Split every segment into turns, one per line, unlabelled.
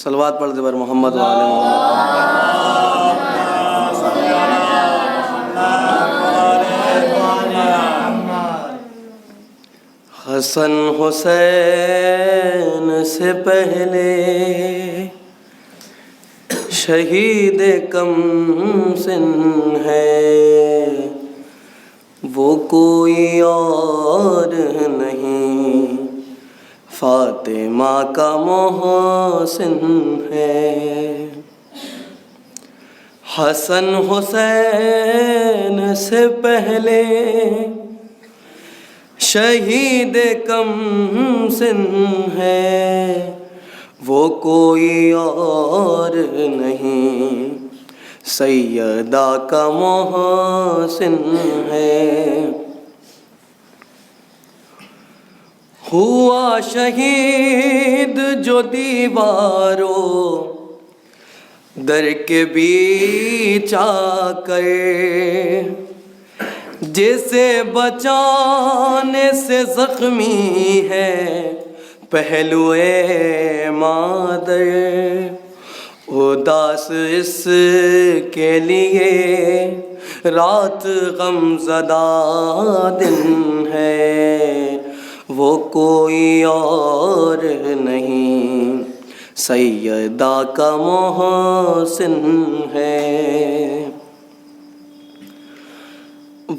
صلوات پڑھ دے بر محمد و آل محمد۔ حسن حسین سے پہلے شہید کم سن ہے، وہ کوئی اور نہیں فاطمہ کا محسن ہے۔ حسن حسین سے پہلے شہید کم سن ہے، وہ کوئی اور نہیں سیدہ کا محسن ہے۔ ہوا شہید جو دیواروں در کے بیچ آ کر، جسے بچانے سے زخمی ہے پہلوئے مادر، اداس اس کے لیے رات غم زدہ دن ہے، وہ کوئی اور نہیں سیدہ کا محسن ہے۔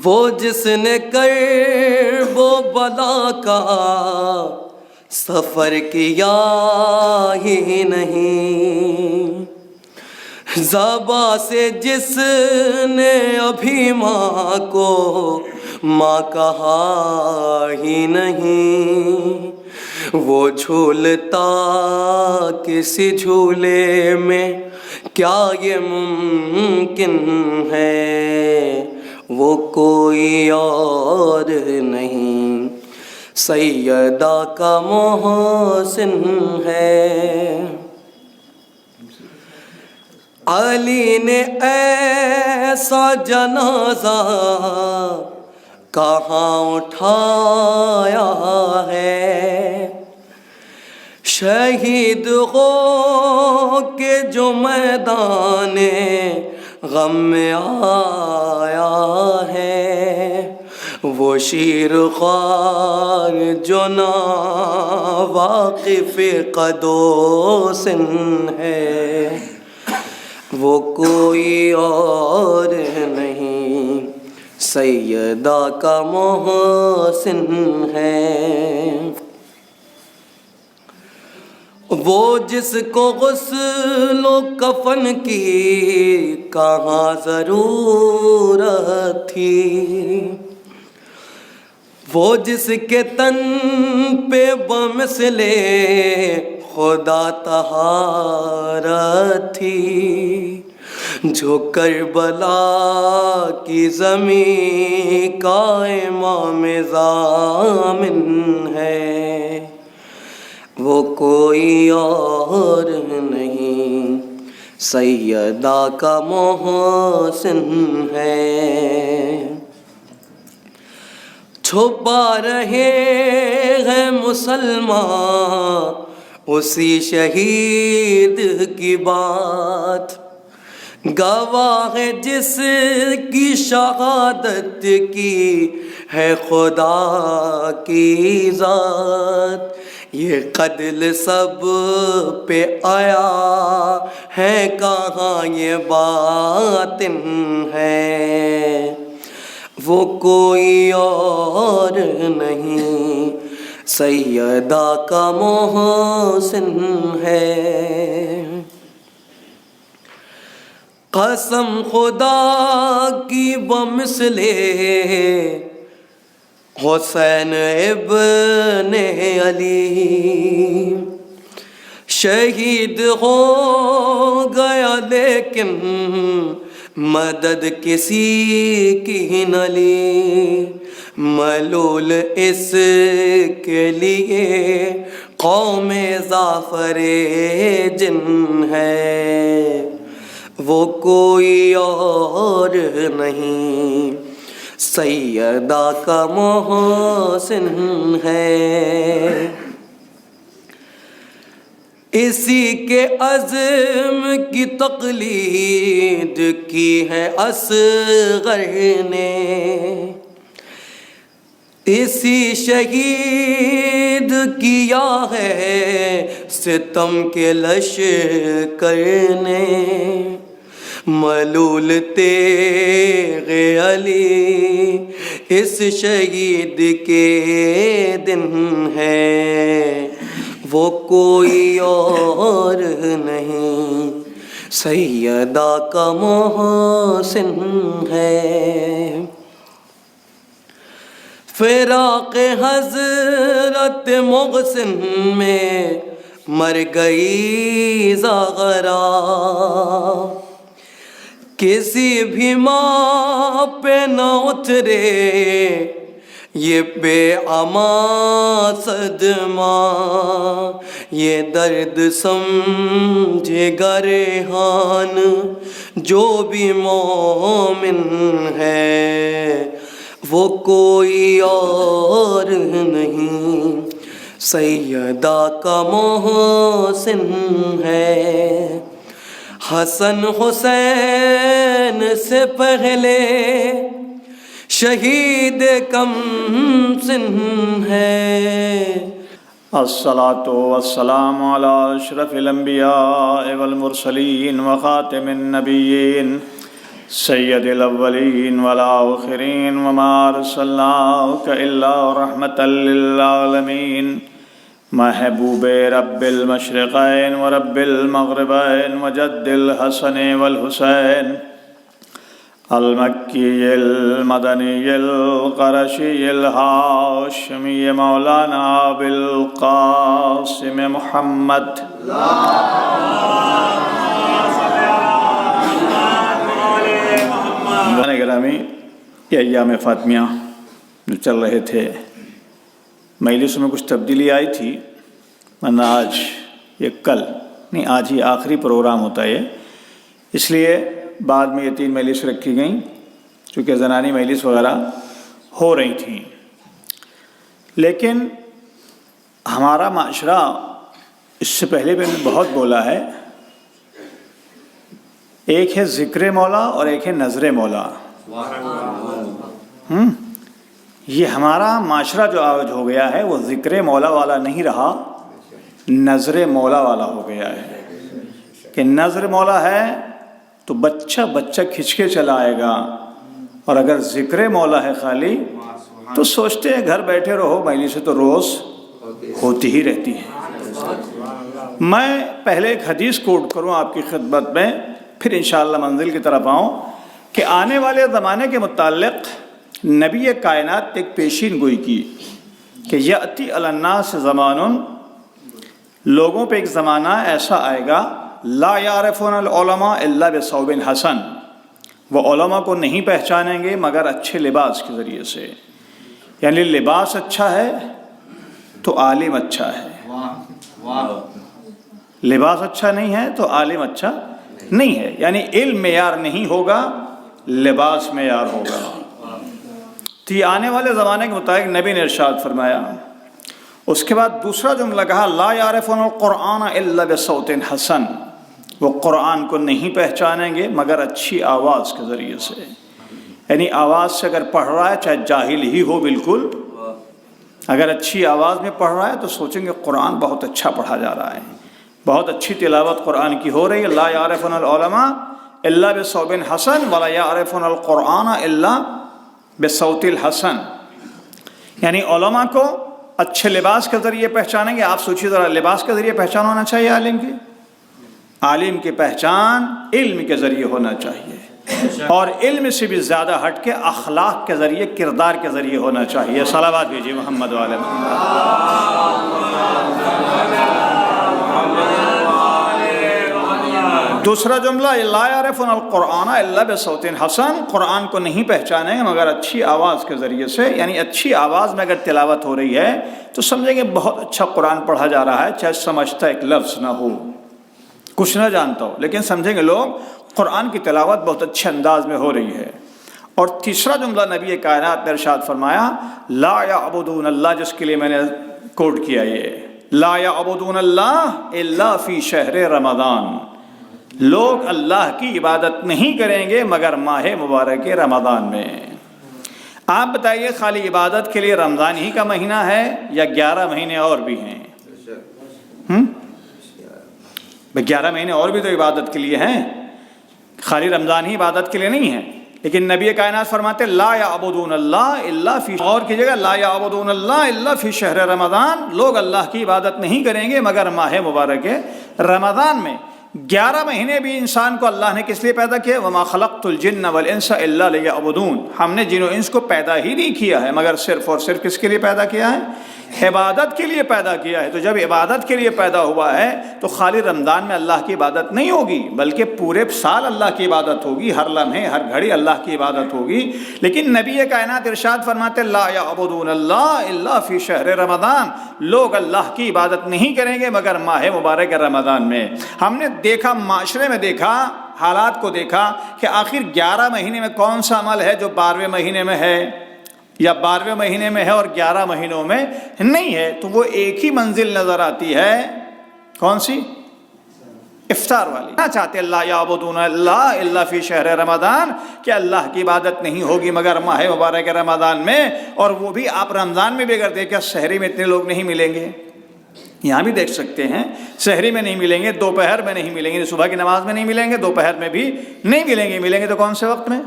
وہ جس نے کرب و بلا کا سفر کیا ہی نہیں، زباں سے جس نے ابھی ماں کو ماں کہا ہی نہیں، وہ جھولتا کسی جھولے میں کیا یہ ممکن ہے، وہ کوئی اور نہیں سیدہ کا محسن ہے۔ علی نے ایسا جنازہ کہاں اٹھایا ہے، شہید ہو کے جو میدان غم میں آیا ہے، وہ شیر خوار جو نا واقف قد و سن ہے، وہ کوئی اور نہیں سیدہ کا محسن ہے۔ وہ جس کو غسل و کفن کی کہاں ضرورت تھی، وہ جس کے تن پہ بمثل خدا طہارت تھی، جو کربلا کی زمین کا امام ضامن ہے، وہ کوئی اور نہیں سیدہ کا محسن ہے۔ چھپا رہے ہیں مسلمان اسی شہید کی بات، گواہ ہے جس کی شہادت کی ہے خدا کی ذات، یہ قتل سب پہ آیا ہے کہاں یہ باطن ہے، وہ کوئی اور نہیں سیدہ کا محسن ہے۔ قسم خدا کی بمثل حسین ابن علی، شہید ہو گیا لیکن مدد کسی کی نہ لی، ملول اس کے لیے قوم ظافر جن ہے، وہ کوئی اور نہیں سیدہ کا محسن ہے۔ اسی کے عزم کی تقلید کی ہے اصغر نے، اسی شہید کیا ہے ستم کے لشکر نے، ملول تیغ علی اس شہید کے دن ہے، وہ کوئی اور نہیں سیدہ کا محسن ہے۔ فراق حضرت محسن میں مر گئی زغرا، کسی بھی ماں پہ نہ اترے یہ بے امان صدمہ، یہ درد سمجھے گا ریحان جو بھی مومن ہے، وہ کوئی اور نہیں سیدہ کا محسن ہے۔ حسن حسین سے پہلے شہید کم سن ہے۔
الصلاة والسلام على اشرف الانبیاء والمرسلین وخاتم النبیین سید الاولین والآخرین وما ارسلناک الا رحمة للعالمین، محبوب رب المشرقین ورب المغربین وجد الحسن والحسین، المکی المدنی القرشی الہاشمی مولانا بالقاسم محمد۔ گرامی، یہ ایام فاطمیہ جو چل رہے تھے، مجلس میں کچھ تبدیلی آئی تھی، ورنہ آج یہ کل نہیں، آج ہی آخری پروگرام ہوتا ہے، اس لیے بعد میں یہ 3 مجلس رکھی گئیں چونکہ زنانی مجلس وغیرہ ہو رہی تھیں۔ لیکن ہمارا معاشرہ، اس سے پہلے بھی میں نے بہت بولا ہے، ایک ہے ذکر مولا اور ایک ہے نظر مولا۔ یہ ہمارا معاشرہ جو آج ہو گیا ہے وہ ذکر مولا والا نہیں رہا، نظر مولا والا ہو گیا ہے، کہ نظر مولا ہے تو بچہ بچہ کھنچ کے چلا آئے گا، اور اگر ذکر مولا ہے خالی تو سوچتے ہیں گھر بیٹھے رہو، مجلس سے تو روز ہوتی ہی رہتی ہے۔ میں پہلے ایک حدیث کوٹ کروں آپ کی خدمت میں، پھر انشاءاللہ منزل کی طرف آؤں، کہ آنے والے زمانے کے متعلق نبی کائنات نے ایک پیشین گوئی کی کہ یأتی علی الناس زمان، لوگوں پہ ایک زمانہ ایسا آئے گا، لا یعرفون العلماء الا بثوب حسن، وہ علماء کو نہیں پہچانیں گے مگر اچھے لباس کے ذریعے سے، یعنی لباس اچھا ہے تو عالم اچھا ہے، لباس اچھا نہیں ہے تو عالم اچھا نہیں ہے، یعنی علم معیار نہیں ہوگا، لباس معیار ہوگا۔ تو یہ آنے والے زمانے کے مطابق نبی نے ارشاد فرمایا۔ اس کے بعد دوسرا جملہ کہا، لا یعرفون القرآن الا بصوت حسن، وہ قرآن کو نہیں پہچانیں گے مگر اچھی آواز کے ذریعے سے، یعنی آواز سے اگر پڑھ رہا ہے چاہے جاہل ہی ہو، بالکل اگر اچھی آواز میں پڑھ رہا ہے تو سوچیں گے قرآن بہت اچھا پڑھا جا رہا ہے، بہت اچھی تلاوت قرآن کی ہو رہی ہے۔ لا یعرفون العلماء الا بثوب حسن ولا یعرفون القرآن الا بصوت الحسن، یعنی علماء کو اچھے لباس کے ذریعے پہچانیں گے۔ آپ سوچیے ذرا، لباس کے ذریعے پہچان ہونا چاہیے عالم کی، عالم کی پہچان علم کے ذریعے ہونا چاہیے، اور علم سے بھی زیادہ ہٹ کے اخلاق کے ذریعے، کردار کے ذریعے ہونا چاہیے۔ صلوات بھیجیے محمد وعلی محمد۔ دوسرا جملہ، لا یعرفون القرآن الا بصوت حسن، قرآن کو نہیں پہچانیں گے مگر اچھی آواز کے ذریعے سے، یعنی اچھی آواز میں اگر تلاوت ہو رہی ہے تو سمجھیں گے بہت اچھا قرآن پڑھا جا رہا ہے، چاہے سمجھتا ایک لفظ نہ ہو، کچھ نہ جانتا ہو، لیکن سمجھیں گے لوگ قرآن کی تلاوت بہت اچھے انداز میں ہو رہی ہے۔ اور تیسرا جملہ نبی کائنات نے ارشاد فرمایا، لا یعبدون اللہ، جس کے لیے میں نے کوٹ کیا، یہ لا یعبدون اللہ الا فی شہر رمضان، لوگ اللہ کی عبادت نہیں کریں گے مگر ماہ مبارک رمضان میں۔ آپ بتائیے خالی عبادت کے لیے رمضان ہی کا مہینہ ہے یا 11 مہینے اور بھی ہیں؟ 11 مہینے اور بھی تو عبادت کے لیے ہیں، خالی رمضان ہی عبادت کے لیے نہیں ہے۔ لیکن نبی کائنات فرماتے لا یعبدون اللہ الا فی، اور کی جگہ لا یعبدون اللہ الا فی شہر رمضان، لوگ اللہ کی عبادت نہیں کریں گے مگر ماہ مبارک رمضان میں۔ 11 مہینے بھی انسان کو اللہ نے کس لیے پیدا کیا؟ وما خلقت الجن والانس الا لیعبدون، ہم نے جن و انس کو پیدا ہی نہیں کیا ہے مگر صرف اور صرف کس کے لیے پیدا کیا ہے؟ عبادت کے لیے پیدا کیا ہے۔ تو جب عبادت کے لیے پیدا ہوا ہے تو خالی رمضان میں اللہ کی عبادت نہیں ہوگی بلکہ پورے سال اللہ کی عبادت ہوگی، ہر لمحے ہر گھڑی اللہ کی عبادت ہوگی۔ لیکن نبی کائنات ارشاد فرماتے لا یعبدون اللہ الا فی شہر رمضان، لوگ اللہ کی عبادت نہیں کریں گے مگر ماہ مبارک رمضان میں۔ ہم نے دیکھا، معاشرے میں دیکھا، حالات کو دیکھا کہ آخر 11 مہینے میں کون سا عمل ہے جو 12ویں مہینے میں ہے یا 12ویں مہینے میں ہے اور 11 مہینوں میں نہیں ہے؟ تو وہ ایک ہی منزل نظر آتی ہے، کون سی؟ افطار والی۔ کیا چاہتے اللہ یعبدون اللہ الا فی شہر رمضان، کہ اللہ کی عبادت نہیں ہوگی مگر ماہ مبارک رمضان میں، اور وہ بھی آپ رمضان میں بھی اگر دیکھیں شہری میں اتنے لوگ نہیں ملیں گے، یہاں بھی دیکھ سکتے ہیں شہری میں نہیں ملیں گے، دوپہر میں نہیں ملیں گے، صبح کی نماز میں نہیں ملیں گے، دوپہر میں بھی نہیں ملیں گے۔ ملیں گے تو کون سے وقت میں؟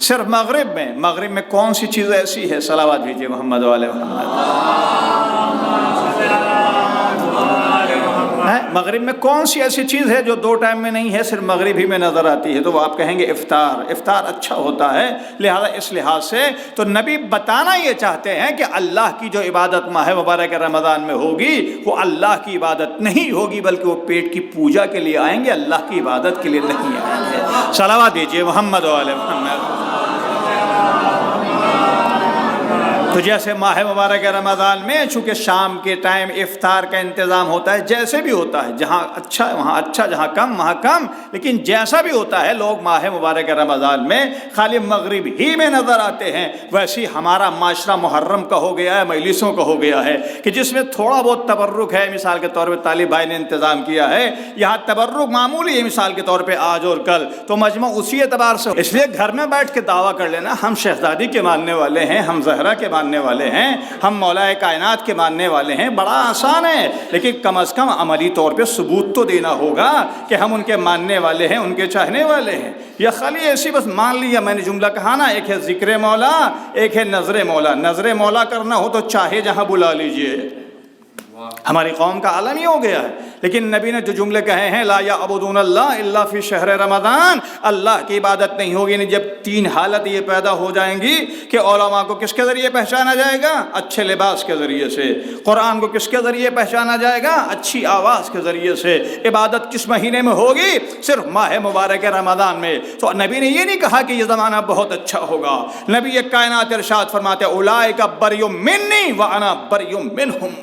صرف مغرب میں۔ مغرب میں کون سی چیز ایسی ہے؟ صلوات بھیجیے محمد والے محمد۔ مغرب میں کون سی ایسی چیز ہے جو 2 ٹائم میں نہیں ہے، صرف مغرب ہی میں نظر آتی ہے؟ تو وہ آپ کہیں گے افطار۔ افطار اچھا ہوتا ہے، لہذا اس لحاظ سے تو نبی بتانا یہ چاہتے ہیں کہ اللہ کی جو عبادت ماہ مبارک رمضان میں ہوگی وہ اللہ کی عبادت نہیں ہوگی بلکہ وہ پیٹ کی پوجا کے لیے آئیں گے، اللہ کی عبادت کے لیے نہیں آئیں گے۔ صلوات دیجیے محمد والے محمد۔ تو جیسے ماہ مبارک رمضان میں چونکہ شام کے ٹائم افطار کا انتظام ہوتا ہے، جیسے بھی ہوتا ہے، جہاں اچھا وہاں اچھا، جہاں کم وہاں کم، لیکن جیسا بھی ہوتا ہے لوگ ماہ مبارک رمضان میں خالی مغرب ہی میں نظر آتے ہیں۔ ویسے ہمارا معاشرہ محرم کا ہو گیا ہے، مجلسوں کا ہو گیا ہے کہ جس میں تھوڑا بہت تبرک ہے، مثال کے طور پہ طالب بھائی نے انتظام کیا ہے، یہاں تبرک معمولی ہے، مثال کے طور پہ آج اور کل، تو مجمع اسی اعتبار سے۔ اس لیے گھر میں بیٹھ کے دعویٰ کر لینا ہم شہزادی کے ماننے والے ہیں، ہم زہرا کے ماننے والے ہیں، ہم مولا کائنات کے ماننے والے ہیں، بڑا آسان ہے، لیکن کم از کم عملی طور پہ ثبوت تو دینا ہوگا کہ ہم ان کے ماننے والے ہیں، ان کے چاہنے والے ہیں۔ یا خالی ایسی بس مان لیا، میں نے جملہ کہا نا، ایک ہے ذکر مولا، ایک ہے نظر مولا۔ نظر مولا کرنا ہو تو چاہے جہاں بلا لیجئے، ہماری قوم کا عالم ہی ہو گیا ہے۔ لیکن نبی نے جو جملے کہے ہیں لا یعبدون اللہ الا فی شہر رمضان، اللہ کی عبادت نہیں ہوگی، یعنی جب 3 حالت یہ پیدا ہو جائیں گی کہ علماء کو کس کے ذریعے پہچانا جائے گا؟ اچھے لباس کے ذریعے سے۔ قرآن کو کس کے ذریعے پہچانا جائے گا؟ اچھی آواز کے ذریعے سے۔ عبادت کس مہینے میں ہوگی؟ صرف ماہ مبارک رمضان میں۔ تو نبی نے یہ نہیں کہا کہ یہ زمانہ بہت اچھا ہوگا، نبی یہ کائنات ارشاد فرماتے اولئک بریء منی وانا بریء منہم،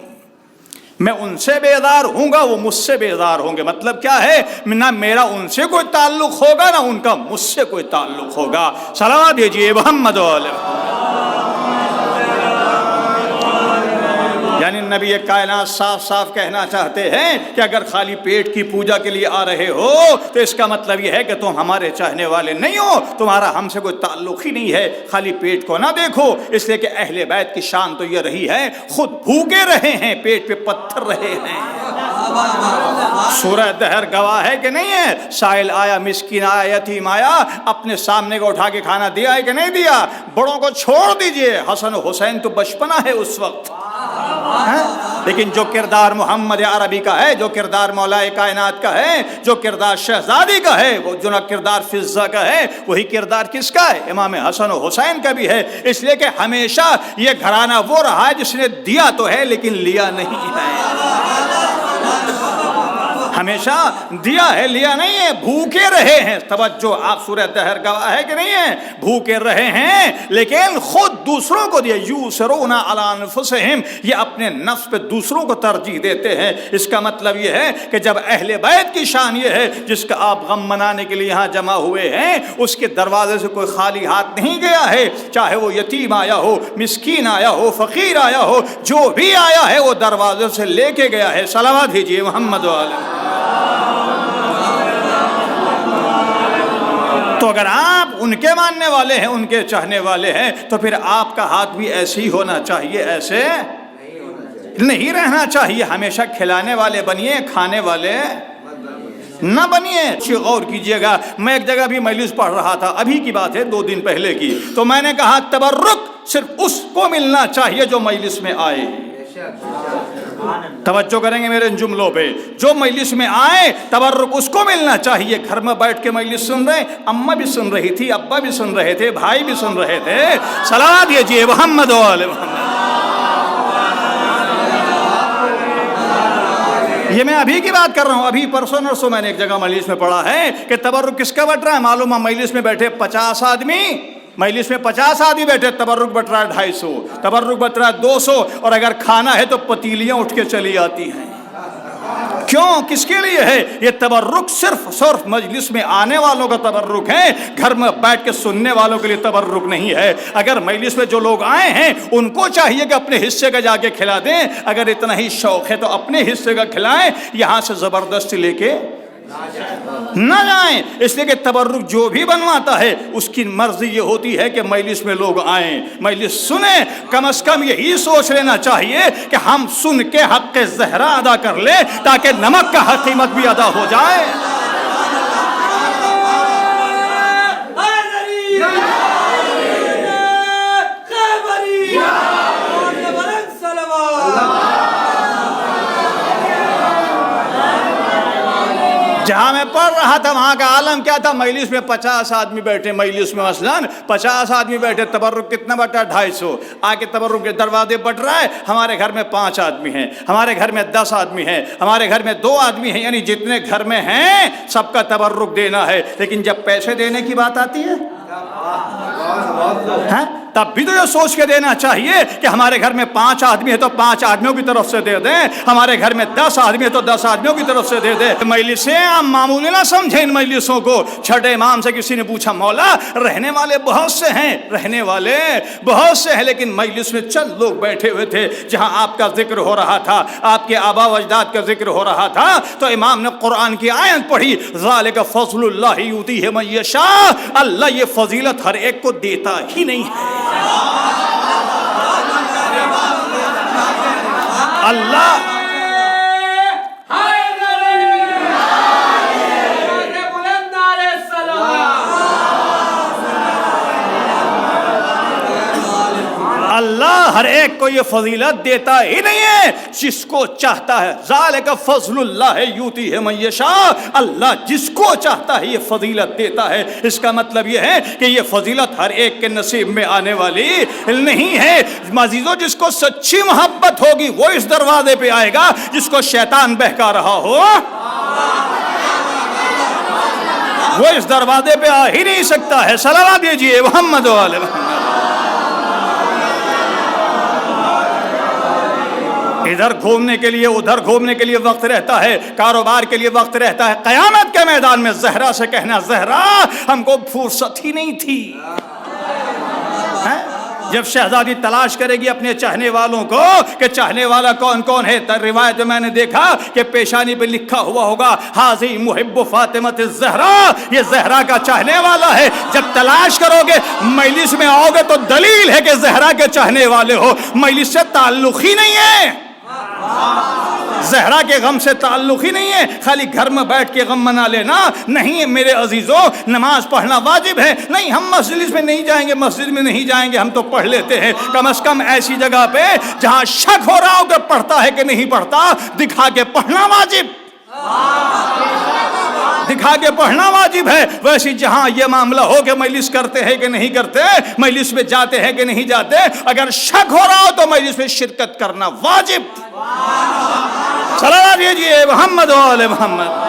میں ان سے بیزار ہوں گا، وہ مجھ سے بیزار ہوں گے۔ مطلب کیا ہے؟ نہ میرا ان سے کوئی تعلق ہوگا نہ ان کا مجھ سے کوئی تعلق ہوگا۔ صلوات بھیجیے محمد علیہ۔ یعنی نبی کائنات صاف صاف کہنا چاہتے ہیں کہ اگر خالی پیٹ کی پوجا کے لیے آ رہے ہو تو اس کا مطلب یہ ہے کہ تم ہمارے چاہنے والے نہیں ہو، تمہارا ہم سے کوئی تعلق ہی نہیں ہے۔ خالی پیٹ کو نہ دیکھو، اس لیے کہ اہل بیت کی شان تو یہ رہی ہے خود بھوکے رہے ہیں، پیٹ پہ پتھر رہے ہیں۔ سورہ دہر گواہ ہے کہ نہیں ہے؟ سائل آیا، مسکین آیا، یتیم آیا، اپنے سامنے کو اٹھا کے کھانا دیا ہے کہ نہیں دیا؟ بڑوں کو چھوڑ دیجئے، حسن و حسین تو بچپنا ہے اس وقت، لیکن جو کردار محمد عربی کا ہے، جو کردار مولا کائنات کا ہے، جو کردار شہزادی کا ہے، وہ جو کردار فضہ کا ہے، وہی کردار کس کا ہے؟ امام حسن و حسین کا بھی ہے۔ اس لیے کہ ہمیشہ یہ گھرانہ وہ رہا ہے جس نے دیا تو ہے لیکن لیا نہیں ہے۔ ہمیشہ دیا ہے، لیا نہیں ہے، بھوکے رہے ہیں. توجہ، آپ سورہ دہر گواہ ہے کہ نہیں ہے؟ بھوکے رہے ہیں لیکن خود دوسروں کو دیا. یوسرون علی انفسہم، یہ اپنے نفس پہ دوسروں کو ترجیح دیتے ہیں. اس کا مطلب یہ ہے کہ جب اہل بیت کی شان یہ ہے جس کا آپ غم منانے کے لیے یہاں جمع ہوئے ہیں، اس کے دروازے سے کوئی خالی ہاتھ نہیں گیا ہے. چاہے وہ یتیم آیا ہو، مسکین آیا ہو، فقیر آیا ہو، جو بھی آیا ہے وہ دروازے سے لے کے گیا ہے. صلوات بھیجیے محمد علیہ. تو اگر آپ ان کے ماننے والے ہیں، ان کے چاہنے والے ہیں، تو پھر آپ کا ہاتھ بھی ایسے ہی ہونا چاہیے، ایسے نہیں رہنا چاہیے. ہمیشہ کھلانے والے بنیے، کھانے والے نہ بنیے. اچھی غور کیجئے گا. میں ایک جگہ بھی مجلس پڑھ رہا تھا، ابھی کی بات ہے، 2 دن پہلے کی. تو میں نے کہا تبرک صرف اس کو ملنا چاہیے جو مجلس میں آئے. توجہ کریں گے میرے ان جملوں پہ. جو مجلس میں آئے تبرک اس کو ملنا چاہیے. گھر میں بیٹھ کے مجلس سن رہے، اماں بھی سن رہی تھی، ابا بھی سن رہے تھے، بھائی بھی سن رہے تھے. صلوات دیجیے محمد و آل محمد. یہ میں ابھی کی بات کر رہا ہوں. ابھی پرسوں نرسوں میں نے ایک جگہ مجلس میں پڑھا ہے کہ تبرک کس کا بٹ رہا ہے. معلوم ہے مجلس میں بیٹھے 50 آدمی، مجلس میں 50 آدمی بیٹھے، تبرک بٹ رہا ہے 250، تبرک بٹ رہا ہے 200، اور اگر کھانا ہے تو پتیلیاں اٹھ کے چلی آتی ہیں. کیوں؟ کس کے لیے ہے یہ تبرک؟ صرف مجلس میں آنے والوں کا تبرک ہے، گھر میں بیٹھ کے سننے والوں کے لیے تبرک نہیں ہے. اگر مجلس میں جو لوگ آئے ہیں ان کو چاہیے کہ اپنے حصے کا جا کے کھلا دیں. اگر اتنا ہی شوق ہے تو اپنے حصے کا کھلائیں، یہاں سے زبردستی لے کے نہ جائیں. اس لیے کہ تبرک جو بھی بنواتا ہے اس کی مرضی یہ ہوتی ہے کہ مجلس میں لوگ آئیں، مجلس سنیں. کم از کم یہی سوچ لینا چاہیے کہ ہم سن کے حق زہرا ادا کر لیں تاکہ نمک کا حق قیمت بھی ادا ہو جائے. جہاں میں پڑھ رہا تھا وہاں کا عالم کیا تھا؟ مجلس میں 50 آدمی بیٹھے، مجلس میں مثلاً 50 آدمی بیٹھے، تبرک کتنا بٹا؟ 250. آگے تبرک کے دروازے بٹ رہا ہے. ہمارے گھر میں 5 آدمی ہیں، ہمارے گھر میں 10 آدمی ہیں، ہمارے گھر میں 2 آدمی ہیں، یعنی جتنے گھر میں ہیں سب کا تبرک دینا ہے. لیکن جب پیسے دینے کی بات آتی ہے تب بھی تو یہ سوچ کے دینا چاہیے کہ ہمارے گھر میں 5 آدمی ہے تو 5 آدمیوں کی طرف سے دے دیں، ہمارے گھر میں 10 آدمی ہے تو 10 آدمیوں کی طرف سے دے دیں. مجلسیں عام معمولی نہ سمجھیں ان مجلسوں کو. چھٹے امام سے کسی نے پوچھا مولا رہنے والے بہت سے ہیں، رہنے والے بہت سے ہیں، لیکن مجلس میں چند لوگ بیٹھے ہوئے تھے جہاں آپ کا ذکر ہو رہا تھا، آپ کے آبا و اجداد کا ذکر ہو رہا تھا. تو امام نے قرآن کی آیت پڑھی، ذالک فضل اللہ یؤتیہ من یشاء. اللہ یہ فضیلت ہر ایک کو دیتا ہی نہیں ہے. اللہ اللہ ہر ایک کو یہ فضیلت دیتا ہی نہیں ہے، جس کو چاہتا ہے. ذالک فضل اللہ یؤتیہ من یشاء. اللہ جس کو چاہتا ہے یہ فضیلت دیتا ہے. اس کا مطلب یہ ہے کہ یہ فضیلت ہر ایک کے نصیب میں آنے والی نہیں ہے. عزیزو جس کو سچی محبت ہوگی وہ اس دروازے پہ آئے گا، جس کو شیطان بہکا رہا ہو وہ اس دروازے پہ آ ہی نہیں سکتا ہے. صلوات دیجیے محمد و آل محمد. ادھر گھومنے کے لیے ادھر گھومنے کے لیے وقت رہتا ہے، کاروبار کے لیے وقت رہتا ہے. قیامت کے میدان میں زہرا سے کہنا زہرا ہم کو فرصت ہی نہیں تھی. جب شہزادی تلاش کرے گی اپنے چاہنے والوں کو کہ چاہنے والا کون کون ہے، روایت میں نے دیکھا کہ پیشانی پہ لکھا ہوا ہوگا حاضی محب فاطمہ الزہرا، یہ زہرا کا چاہنے والا ہے. جب تلاش کرو گے مجلس میں آؤ گے تو دلیل ہے کہ زہرا کے چاہنے والے ہو. مجلس سے تعلق ہی نہیں ہے، زہرا کے غم سے تعلق ہی نہیں ہے. خالی گھر میں بیٹھ کے غم منا لینا نہیں میرے عزیزوں. نماز پڑھنا واجب ہے. نہیں ہم مسجد میں نہیں جائیں گے، مسجد میں نہیں جائیں گے، ہم تو پڑھ لیتے ہیں. کم از کم ایسی جگہ پہ جہاں شک ہو رہا ہو کہ پڑھتا ہے کہ نہیں پڑھتا، دکھا کے پڑھنا واجب، دکھا کے پڑھنا واجب ہے. ویسے جہاں یہ معاملہ ہو کہ مجلس کرتے ہیں کہ نہیں کرتے، مجلس میں جاتے ہیں کہ نہیں جاتے، اگر شک ہو رہا ہو تو مجلس میں شرکت کرنا واجب. صلوات بھیجیے محمد و آل محمد۔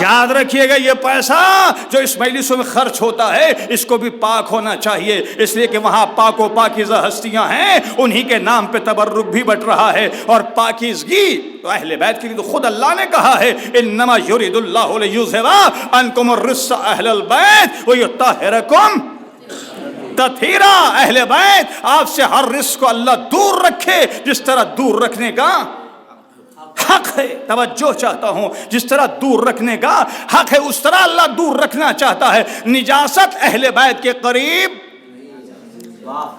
یاد رکھیے گا یہ پیسہ جو اس مجلسوں میں خرچ ہوتا ہے اس کو بھی پاک ہونا چاہیے، اس لیے کہ وہاں پاک و پاکیزہ ہستیاں ہیں، انہی کے نام پہ تبرک بھی بٹ رہا ہے۔ اور پاکیزگی تو اہل بیت کے لیے تو خود اللہ نے کہا ہے انما یرید اللہ لیذھب عنکم الرجس اہل البیت ویطہرکم تطہیرا۔ اہل بیت آپ سے ہر رجس کو اللہ دور رکھے، جس طرح دور رکھنے کا حق ہے، توجہ چاہتا ہوں، جس طرح دور رکھنے کا حق ہے اس طرح اللہ دور رکھنا چاہتا ہے۔ نجاست اہل بیت کے قریب،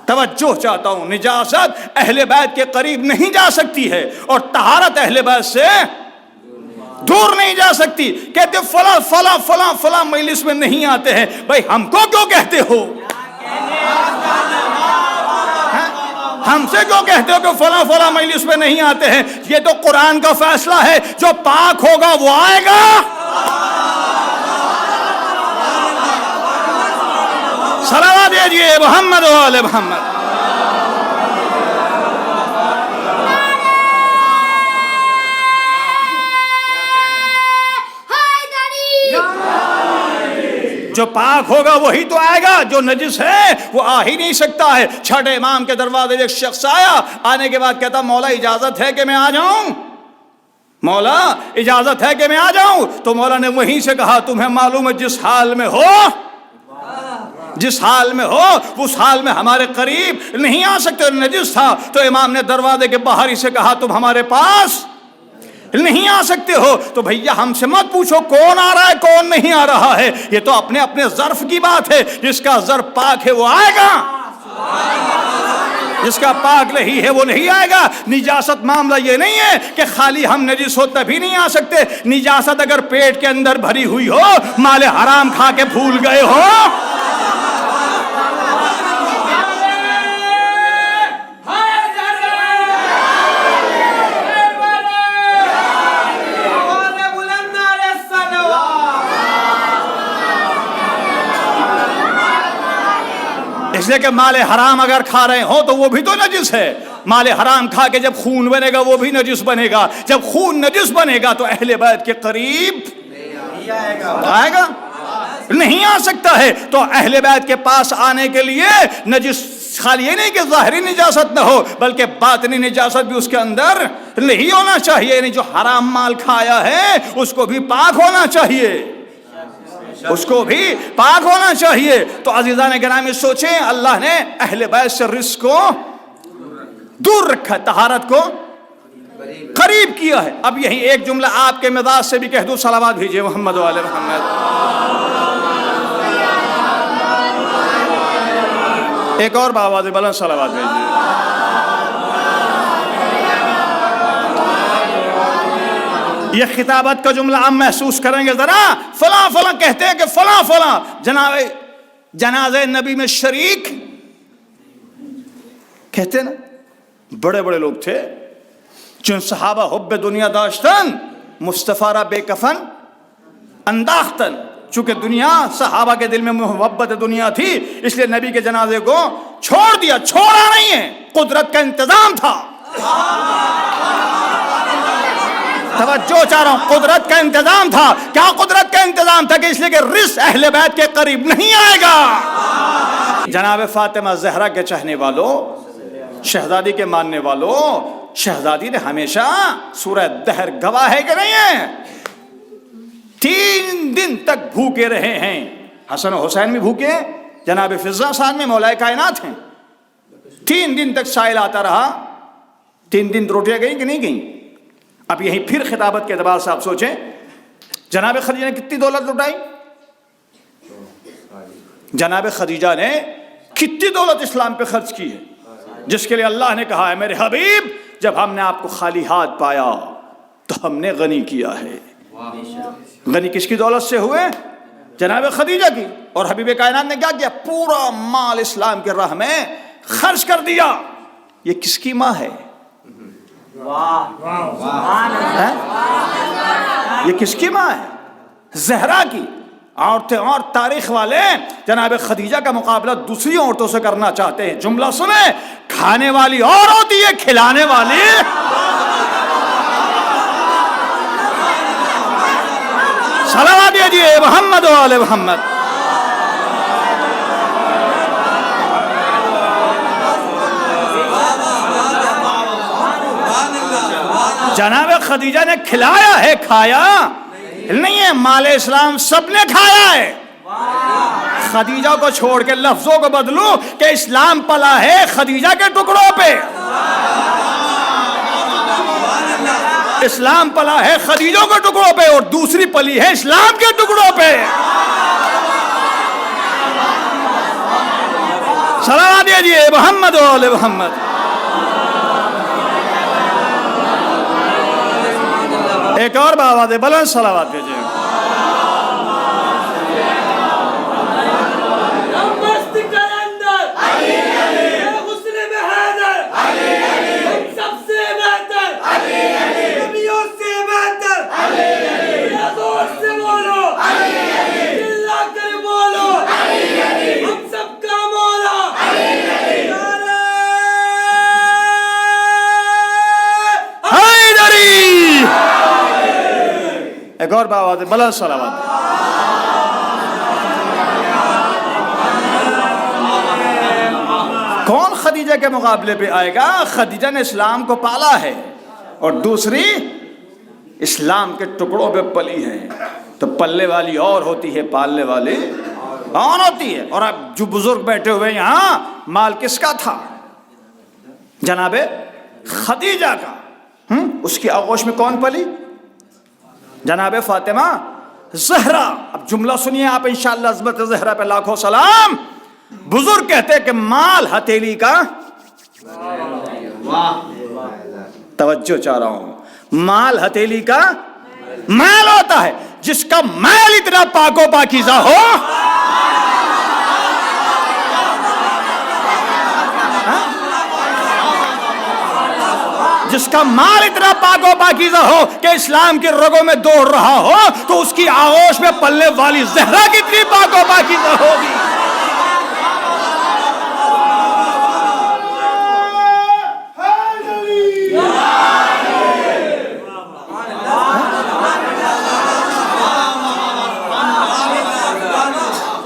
توجہ چاہتا ہوں، نجاست اہل بیت کے قریب نہیں جا سکتی ہے، اور طہارت اہل بیت سے دور نہیں جا سکتی۔ کہتے فلاں فلاں فلاں فلاں مجلس میں نہیں آتے ہیں، بھائی ہم کو کیوں کہتے ہو؟ ہم سے کیوں کہتے ہو کہ فلاں فلاں مجلس میں نہیں آتے ہیں؟ یہ تو قرآن کا فیصلہ ہے، جو پاک ہوگا وہ آئے گا۔ صلوات بھیجیے محمد و آل محمد۔ جو پاک ہوگا وہی تو آئے گا، جو نجس ہے وہ آ ہی نہیں سکتا ہے۔ چھٹے امام کے دروازے ایک شخص آیا، آنے کے بعد کہتا مولا اجازت ہے کہ میں آ جاؤں؟ مولا اجازت ہے کہ میں آ جاؤں؟ تو مولا نے وہیں سے کہا تمہیں معلوم ہے جس حال میں ہو، جس حال میں ہو اس حال میں ہمارے قریب نہیں آ سکتے، نجس تھا۔ تو امام نے دروازے کے باہر ہی سے کہا تم ہمارے پاس نہیں آ سکتے ہو۔ تو بھیا ہم سے مت پوچھو کون آ رہا ہے کون نہیں آ رہا ہے، یہ تو اپنے اپنے ظرف کی بات ہے۔ جس کا ظرف پاک ہے وہ آئے گا، جس کا پاک نہیں ہے وہ نہیں آئے گا۔ نجاست معاملہ یہ نہیں ہے کہ خالی ہم نجس ہو تبھی نہیں آ سکتے۔ نجاست اگر پیٹ کے اندر بھری ہوئی ہو، مال حرام کھا کے بھول گئے ہو، اس لیے کہ مال حرام اگر کھا رہے ہو تو وہ بھی تو نجس ہے۔ مال حرام کھا کے جب خون بنے گا وہ بھی نجس بنے گا۔ جب خون نجس بنے گا تو اہل بیت کے قریب آئے گا، نہیں آ سکتا ہے۔ تو اہل بیت کے پاس آنے کے لیے نجس خالی یہ نہیں کہ ظاہری نجاست نہ ہو بلکہ باطنی نجاست بھی اس کے اندر نہیں ہونا چاہیے، یعنی جو حرام مال کھایا ہے اس کو بھی پاک ہونا چاہیے، اس کو بھی پاک ہونا چاہیے۔ تو عزیزان گرامی سوچیں، اللہ نے اہل بیت سے رزق کو دور رکھا، طہارت کو قریب کیا ہے۔ اب یہی ایک جملہ آپ کے مزاج سے بھی کہہ دوں، صلوات بھیجیے محمد و آل محمد۔ ایک اور بآواز بلند صلوات بھیجیے۔ یہ خطابت کا جملہ آپ محسوس کریں گے ذرا، فلاں فلاں کہتے ہیں کہ فلاں فلاں جناب جنازہ نبی میں شریک کہتے نا، بڑے بڑے لوگ تھے چون صحابہ حب دنیا داشتن مصطفیٰ را بے کفن انداختن۔ چونکہ دنیا صحابہ کے دل میں محبت دنیا تھی اس لیے نبی کے جنازے کو چھوڑ دیا، چھوڑا نہیں ہے، قدرت کا انتظام تھا۔ توجہ چاہ رہا ہوں، قدرت کا انتظام تھا۔ کیا قدرت کا انتظام تھا؟ کہ اس لیے کہ رزق اہل بیت کے قریب نہیں آئے گا۔ جناب فاطمہ زہرا کے چاہنے والوں، شہزادی کے ماننے والوں، شہزادی نے ہمیشہ سورہ دہر گواہ ہے کہ نہیں ہے، 3 دن تک بھوکے رہے ہیں۔ حسن و حسین بھی بھوکے ہیں، جناب فضہ صاحب میں مولا کائنات ہیں، 3 دن تک سائل آتا رہا۔ 3 دن روٹیاں گئیں کہ نہیں گئیں؟ اب یہی پھر خطابت کے اعتبار سے آپ سوچیں، جناب خدیجہ نے کتنی دولت لٹائی؟ جناب خدیجہ نے کتنی دولت اسلام پہ خرچ کی ہے، جس کے لیے اللہ نے کہا ہے میرے حبیب جب ہم نے آپ کو خالی ہاتھ پایا تو ہم نے غنی کیا ہے۔ غنی کس کی دولت سے ہوئے؟ جناب خدیجہ کی۔ اور حبیب کائنات نے کیا کیا؟ پورا مال اسلام کے راہ میں خرچ کر دیا۔ یہ کس کی ماں ہے؟ یہ کس کی ماں ہے؟ زہرا کی۔ عورتیں اور تاریخ والے جناب خدیجہ کا مقابلہ دوسری عورتوں سے کرنا چاہتے ہیں۔ جملہ سنیں، کھانے والی اور ہوتی ہے کھلانے والی صلوات دیجیے محمد و آل محمد. جناب خدیجہ نے کھلایا ہے، کھایا نہیں ہے. مال اسلام سب نے کھایا ہے. خدیجہ کو چھوڑ کے لفظوں کو بدلو کہ اسلام پلا ہے خدیجہ کے ٹکڑوں پہ. اسلام پلا ہے خدیجوں کے ٹکڑوں پہ اور دوسری پلی ہے اسلام کے ٹکڑوں پہ. صلوات دیجیے محمد و آل محمد. ایک اور بآواز بلند صلوات دیجیے. ایک اور بآواز بلند صلوات. کون خدیجہ کے مقابلے پہ آئے گا؟ خدیجہ نے اسلام کو پالا ہے اور دوسری اسلام کے ٹکڑوں پہ پلی ہے. تو پلنے والی اور ہوتی ہے، پالنے والی اور ہوتی ہے. اور اب جو بزرگ بیٹھے ہوئے یہاں، مال کس کا تھا؟ جناب خدیجہ کا. اس کی آغوش میں کون پلی؟ جناب فاطمہ زہرا. اب جملہ سنیے آپ انشاءاللہ. عظمت زہرا پہ لاکھوں سلام. بزرگ کہتے کہ مال ہتھیلی کا، توجہ چاہ رہا ہوں، مال ہتھیلی کا مال ہوتا ہے جس کا مال اتنا پاک و پاکیزہ ہو. جس کا مال اتنا پاک و پاکیزہ ہو کہ اسلام کے رگوں میں دوڑ رہا ہو تو اس کی آغوش میں پلنے والی زہرا کتنی پاک و پاکیزہ ہوگی.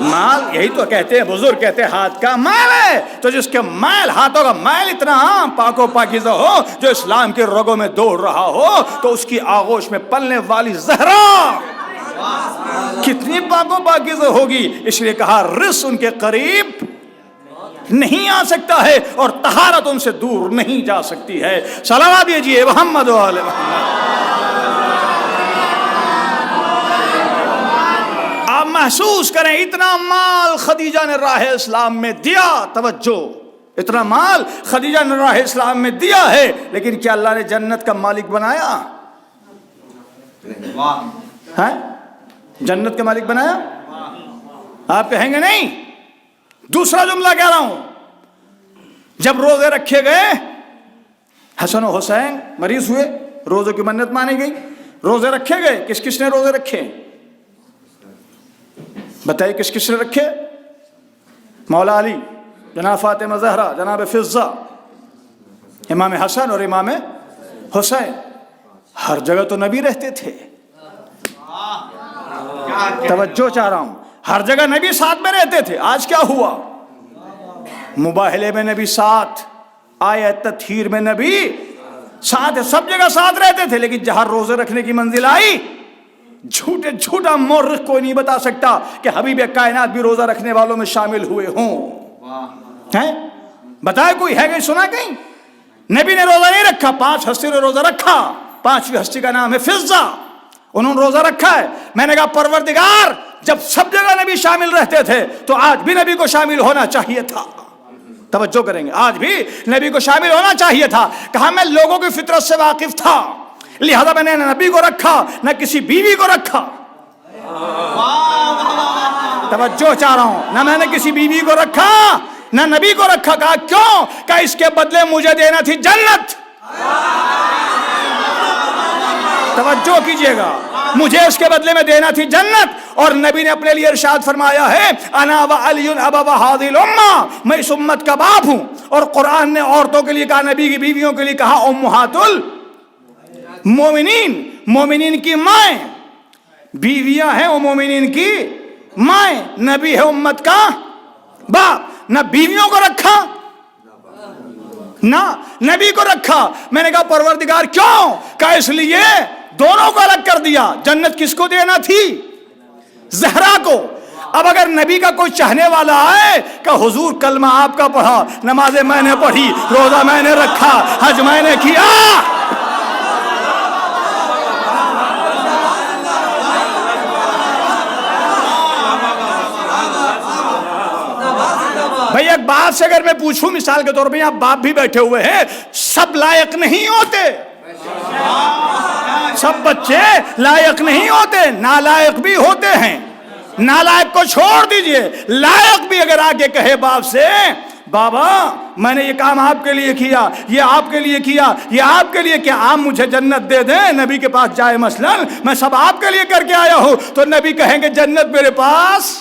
مال یہی تو کہتے ہیں، بزرگ کہتے ہیں ہاتھ کا مال ہے. تو جس کے مال، ہاتھوں کا مال اتنا پاک و پاکیزہ ہو جو اسلام کے رگوں میں دوڑ رہا ہو تو اس کی آغوش میں پلنے والی زہرا کتنی پاک و پاکیزہ ہوگی. اس لیے کہا رس ان کے قریب نہیں آ سکتا ہے اور طہارت ان سے دور نہیں جا سکتی ہے. صلوات دیجیے محمد و آل محمد. آپ محسوس کریں اتنا مال خدیجہ نے راہ اسلام میں دیا. توجہ، اتنا مال خدیجہ نے راہ اسلام میں دیا ہے، لیکن کیا اللہ نے جنت کا مالک بنایا؟ ہے جنت کا مالک بنایا؟ آپ کہیں گے نہیں. دوسرا جملہ کہہ رہا ہوں. جب روزے رکھے گئے، حسن و حسین مریض ہوئے، روزوں کی منت مانی گئی، روزے رکھے گئے. کس کس نے روزے رکھے؟ بتائیے کس کس نے رکھے؟ مولا علی، جناب فاطمہ زہرا، جناب فضہ، امام حسن اور امام حسین. ہر جگہ تو نبی رہتے تھے. توجہ چاہ رہا ہوں، ہر جگہ نبی ساتھ میں رہتے تھے. آج کیا ہوا؟ مباہلے میں نبی ساتھ، آیت تطہیر میں نبی ساتھ، سب جگہ ساتھ رہتے تھے. لیکن جہاں روزے رکھنے کی منزل آئی، جھوٹا مورخ کوئی نہیں بتا سکتا کہ حبیب کائنات بھی روزہ رکھنے والوں میں شامل ہوئے ہوں. بتائے کوئی ہے؟ کہیں سنا کہیں؟ نبی نے روزہ نہیں رکھا. 5 ہستی نے روزہ رکھا. 5ویں ہستی کا نام ہے فضہ. انہوں نے روزہ رکھا ہے. میں نے کہا پروردگار، جب سب جگہ نبی شامل رہتے تھے تو آج بھی نبی کو شامل ہونا چاہیے تھا. توجہ کریں گے، آج بھی نبی کو شامل ہونا چاہیے تھا. کہا میں لوگوں کی فطرت سے واقف تھا، لہذا میں نے نہ نبی کو رکھا نہ کسی بیوی کو رکھا. توجہ چاہ رہا ہوں، نہ میں نے کسی بیوی کو رکھا نہ نبی کو رکھا. کہا کیوں؟ کہ اس کے بدلے مجھے دینا تھی جنت. توجہ کیجئے گا، مجھے اس کے بدلے میں دینا تھی جنت. اور نبی نے اپنے لیے ارشاد فرمایا ہے انا وعلی ابا هذه الامہ، میں اس امت کا باپ ہوں. اور قرآن نے عورتوں کے لیے کہا، نبی کی بیویوں کے لیے کہا امہات المومنین، مومنین کی مائیں. بیویاں ہیں وہ مومنین کی مائیں، نبی ہے امت کا باپ. نہ بیویوں کو رکھا نہ نبی کو رکھا. میں نے کہا پروردگار کیوں؟ کہا اس لیے دونوں کو الگ کر دیا. جنت کس کو دینا تھی؟ زہرا کو. اب اگر نبی کا کوئی چاہنے والا آئے کہ حضور کلمہ آپ کا پڑھا، نمازیں میں نے پڑھی، روزہ میں نے رکھا، حج میں نے کیا، بھئی ایک بات سے اگر میں پوچھوں مثال کے طور پہ، آپ باپ بھی بیٹھے ہوئے ہیں، سب لائق نہیں ہوتے، سب بچے لائق نہیں ہوتے، نالائق بھی ہوتے ہیں. نالائق کو چھوڑ دیجئے، لائق بھی اگر آگے کہے باپ سے بابا میں نے یہ کام آپ کے لیے کیا، یہ آپ کے لیے کیا، یہ آپ کے لیے کیا، آپ مجھے جنت دے دیں، نبی کے پاس جائے مثلا میں سب آپ کے لیے کر کے آیا ہوں، تو نبی کہیں گے جنت میرے پاس.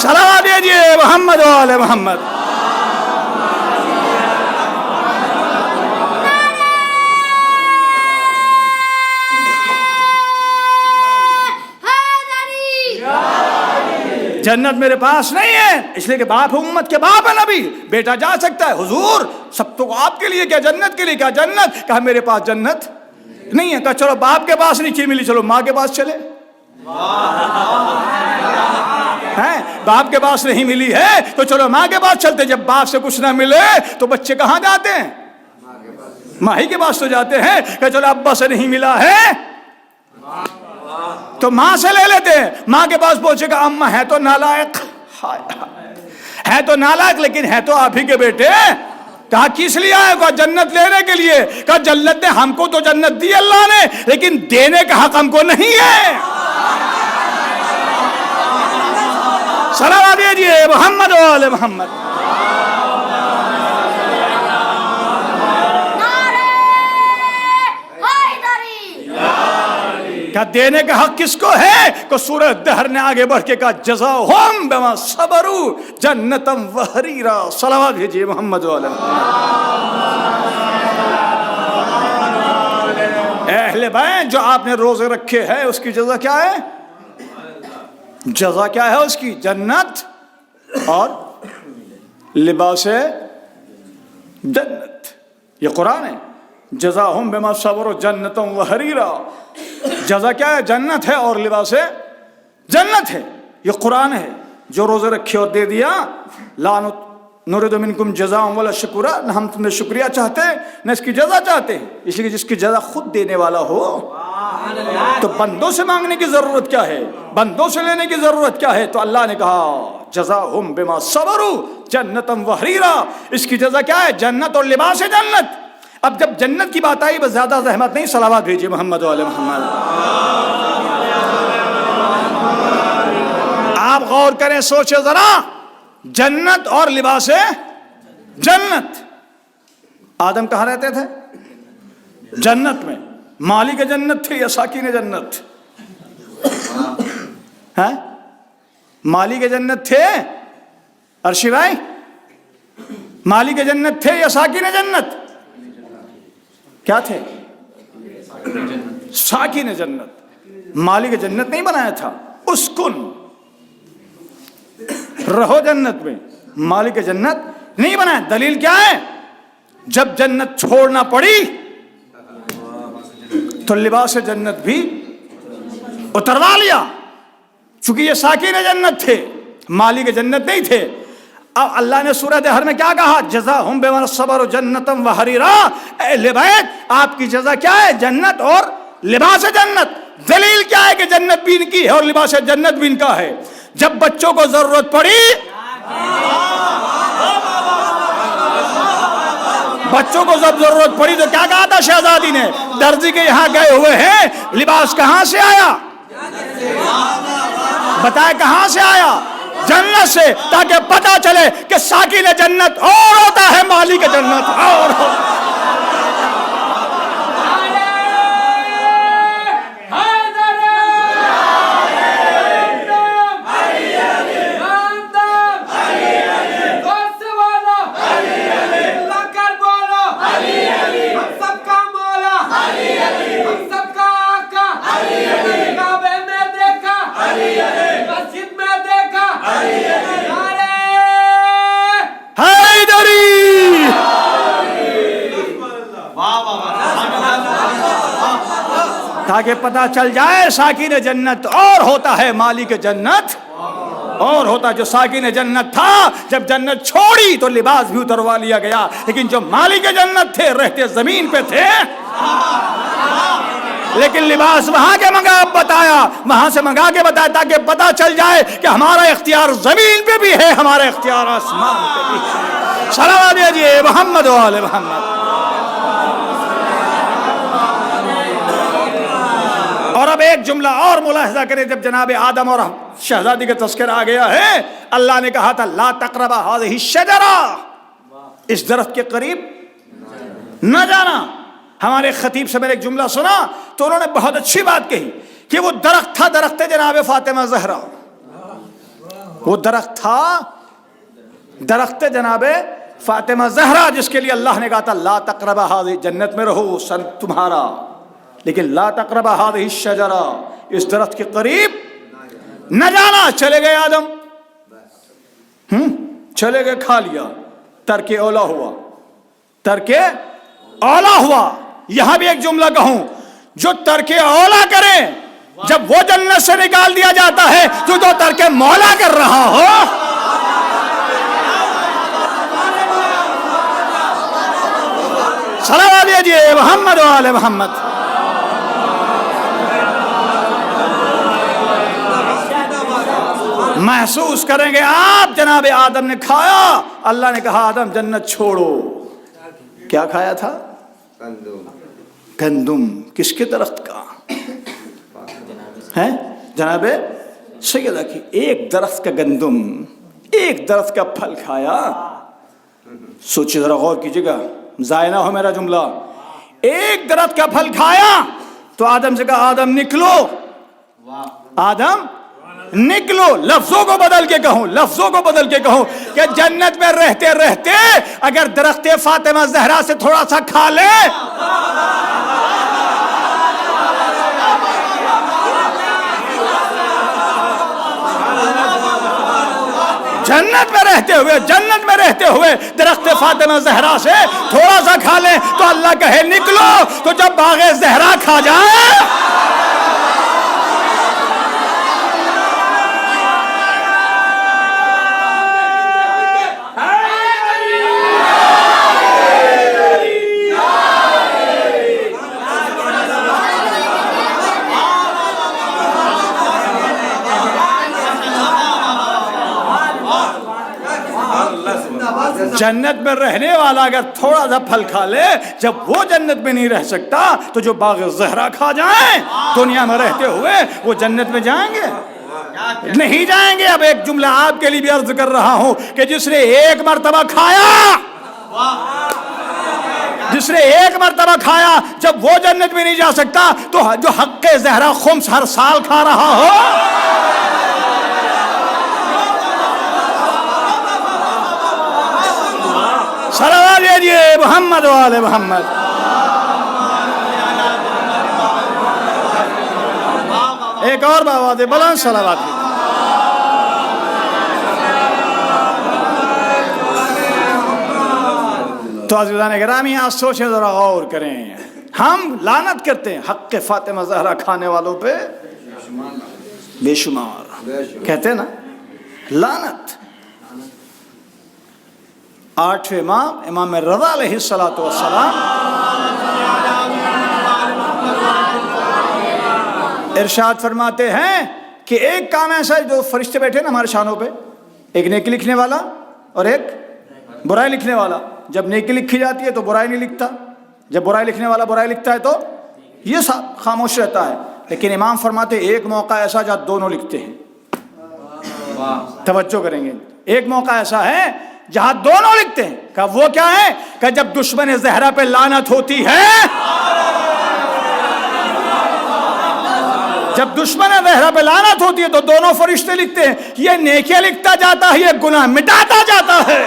صلوات دیجئے محمد و آل محمد. جنت میرے پاس نہیں ہے، اس لیے کہ باپ امت کے باپ ہے نبی. بیٹا جا سکتا ہے حضور سب تو آپ کے لیے کیا، جنت کے لیے کیا، جنت. کہا میرے پاس جنت نہیں ہے. کہا چلو باپ کے پاس نہیں چیز ملی، چلو ماں کے پاس چلے. باپ کے پاس نہیں ملی ہے تو چلو ماں کے پاس چلتے. جب باپ سے کچھ نہ ملے تو بچے کہاں جاتے ہیں؟ ماں ہی کے پاس تو جاتے ہیں. کہ چلو ابا سے نہیں ملا ہے تو ماں سے لے لیتے ہیں. ماں کے پاس پہنچے گا، اماں ہے تو نالائق، ہے تو نالائق لیکن ہے تو آپ ہی کے بیٹے. کہا کس لیے آئے؟ کہا جنت لینے کے لیے. کہا جنت نے ہم کو تو جنت دی اللہ نے، لیکن دینے کا حق ہم کو نہیں ہے. صلوات دیجئے محمد و آل محمد. کہا دینے کا حق کس کو ہے؟ کہ سورہ دہر نے آگے بڑھ کے کہا جزاہم بما صبروا جنتا وحریرا. صلوات دیجئے محمد و آل محمد. اہل بیت جو آپ نے روزے رکھے ہیں اس کی جزا کیا ہے؟ جزا کیا ہے اس کی؟ جنت اور لباس جنت. یہ قرآن ہے. جزاہم بما صبروا جنتا وحریرا. جزا کیا ہے؟ جنت ہے اور لباس جنت ہے. یہ قرآن ہے. جو روزے رکھے اور دے دیا، لا نريد منکم جزاء ولا شکورا، نہ ہم تم نے شکریہ چاہتے نہ اس کی جزا چاہتے ہیں. اس لیے جس کی جزا خود دینے والا ہو تو بندوں سے مانگنے کی ضرورت کیا ہے، بندوں سے لینے کی ضرورت کیا ہے. تو اللہ نے کہا جزاہم بما صبروا جنتا وحریرا. اس کی جزا کیا ہے؟ جنت اور لباس جنت. اب جب جنت کی بات آئی بس زیادہ زحمت نہیں، صلوات بھیجیے محمد و آل محمد. آپ غور کریں، سوچیں ذرا، جنت اور لباس جنت. آدم کہاں رہتے تھے؟ جنت میں. مالک جنت تھے یا ساکین جنت؟ مالک جنت تھے ارشی بھائی؟ مالک جنت تھے یا ساکین جنت؟ کیا تھے؟ ساکین جنت. مالک جنت نہیں بنایا تھا. اسکن رہو جنت میں، مالک جنت نہیں بنایا. دلیل کیا ہے؟ جب جنت چھوڑنا پڑی تو لباس جنت بھی اتروا لیا. چونکہ یہ ساکین جنت تھے، مالک جنت نہیں تھے. اب اللہ نے سورہ دہر میں کیا کہا؟ جزاہم بما صبروا جنتا وحریرا. اہل بیت آپ کی جزا کیا ہے؟ جنت اور لباس جنت. دلیل کیا ہے کہ جنت بھی ان کی ہے اور لباس جنت بھی ان کا ہے؟ جب بچوں کو ضرورت پڑی، بچوں کو جب ضرورت پڑی تو کیا کہا تھا شہزادی نے؟ درزی کے یہاں گئے ہوئے ہیں، لباس کہاں سے آیا؟ بتائے کہاں سے آیا؟ جنت سے. تاکہ پتہ چلے کہ ساکین جنت اور ہوتا ہے، مالک جنت اور ہوتا ہے. تاکہ پتہ چل جائے ساکن جنت اور ہوتا ہے مالک جنت اور ہوتا. جو ساکن جنت تھا جب جنت چھوڑی تو لباس بھی اتروا لیا گیا، لیکن جو مالک جنت تھے رہتے زمین پہ تھے، لیکن لباس وہاں کے منگا بتایا، وہاں سے منگا کے بتایا تاکہ پتہ چل جائے کہ ہمارا اختیار زمین پہ بھی ہے، ہمارا اختیار آسمان پہ بھی ہے. صلوات دیجیے محمد و آل محمد. اور اب ایک جملہ اور ملاحظہ کریں. جب جناب آدم اور شہزادی کا تذکرہ آ گیا ہے، اللہ نے کہا تھا لا تقربا هذه الشجرہ، اس درخت کے قریب نہ جانا. ہمارے خطیب سے میں نے ایک جملہ سنا تو انہوں نے بہت اچھی بات کہی کہ وہ درخت تھا درخت جناب فاطمہ زہرا. وہ درخت تھا درخت جناب فاطمہ زہرا جس کے لیے اللہ نے کہا تھا لا تقربا هذه، جنت میں رہو سن تمہارا، لیکن لا تقربا هذه الشجرہ، اس درخت کے قریب نہ جانا. چلے گئے آدم، چلے گئے، کھا لیا، ترک اولا ہوا، ترک اولا ہوا. یہاں بھی ایک جملہ کہوں، جو ترک اولا کرے جب وہ جنت سے نکال دیا جاتا ہے جو ترک مولا کر رہا ہو. صلوات دیجیے محمد و آل محمد. محسوس کریں گے آپ جناب آدم نے کھایا، اللہ نے کہا آدم جنت چھوڑو. کیا کھایا تھا؟ گندم. کس کے درخت کا ہے؟ جناب سیدہ کی. ایک درخت کا گندم، ایک درخت کا پھل کھایا. سوچیے ذرا، غور کیجیے گا، ضائع نہ ہو میرا جملہ. ایک درخت کا پھل کھایا تو آدم سے کہا آدم نکلو، آدم نکلو. لفظوں کو بدل کے کہوں، لفظوں کو بدل کے کہوں کہ جنت میں رہتے رہتے اگر درخت فاطمہ زہرا سے تھوڑا سا کھا لے، جنت میں رہتے ہوئے درخت فاطمہ زہرا سے تھوڑا سا کھا لیں تو اللہ کہے نکلو. تو جب باغ زہرا کھا جائے، جنت میں رہنے والا اگر تھوڑا سا پھل کھا لے، جب وہ جنت میں نہیں رہ سکتا تو جو باغ زہرا کھا جائیں دنیا میں رہتے ہوئے وہ جنت میں جائیں گے؟ نہیں جائیں گے. اب ایک جملہ آپ کے لیے بھی عرض کر رہا ہوں کہ جس نے ایک مرتبہ کھایا، جس نے ایک مرتبہ کھایا جب وہ جنت میں نہیں جا سکتا تو جو حق زہرا خمس ہر سال کھا رہا ہو، صلوات دیجیے محمد و آل محمد. ایک اور بات ہے، بلند صلوات. تو عزیزان گرامی آپ سوچیں، ذرا غور کریں. ہم لعنت کرتے ہیں حق فاطمہ زہرا کھانے والوں پہ بے شمار، کہتے ہیں نا لعنت. 8ویں امام رضا علیہ السلام ارشاد فرماتے ہیں کہ ایک کام ایسا ہے، جو فرشتے بیٹھے نا ہمارے شانوں پہ، ایک نیکی لکھنے والا اور ایک برائی لکھنے والا. جب نیکی لکھی جاتی ہے تو برائی نہیں لکھتا، جب برائی لکھنے والا برائی لکھتا ہے تو یہ سب خاموش رہتا ہے. لیکن امام فرماتے ہیں ایک موقع ایسا جہاں دونوں لکھتے ہیں. توجہ کریں گے، ایک موقع ایسا ہے جہاں دونوں لکھتے ہیں. کہ وہ کیا ہے؟ کہ جب دشمن زہرا پہ لعنت ہوتی ہے، جب دشمن زہرا پہ لعنت ہوتی ہے تو دونوں فرشتے لکھتے ہیں. یہ نیکیاں لکھتا جاتا ہے، یہ گناہ مٹاتا جاتا ہے.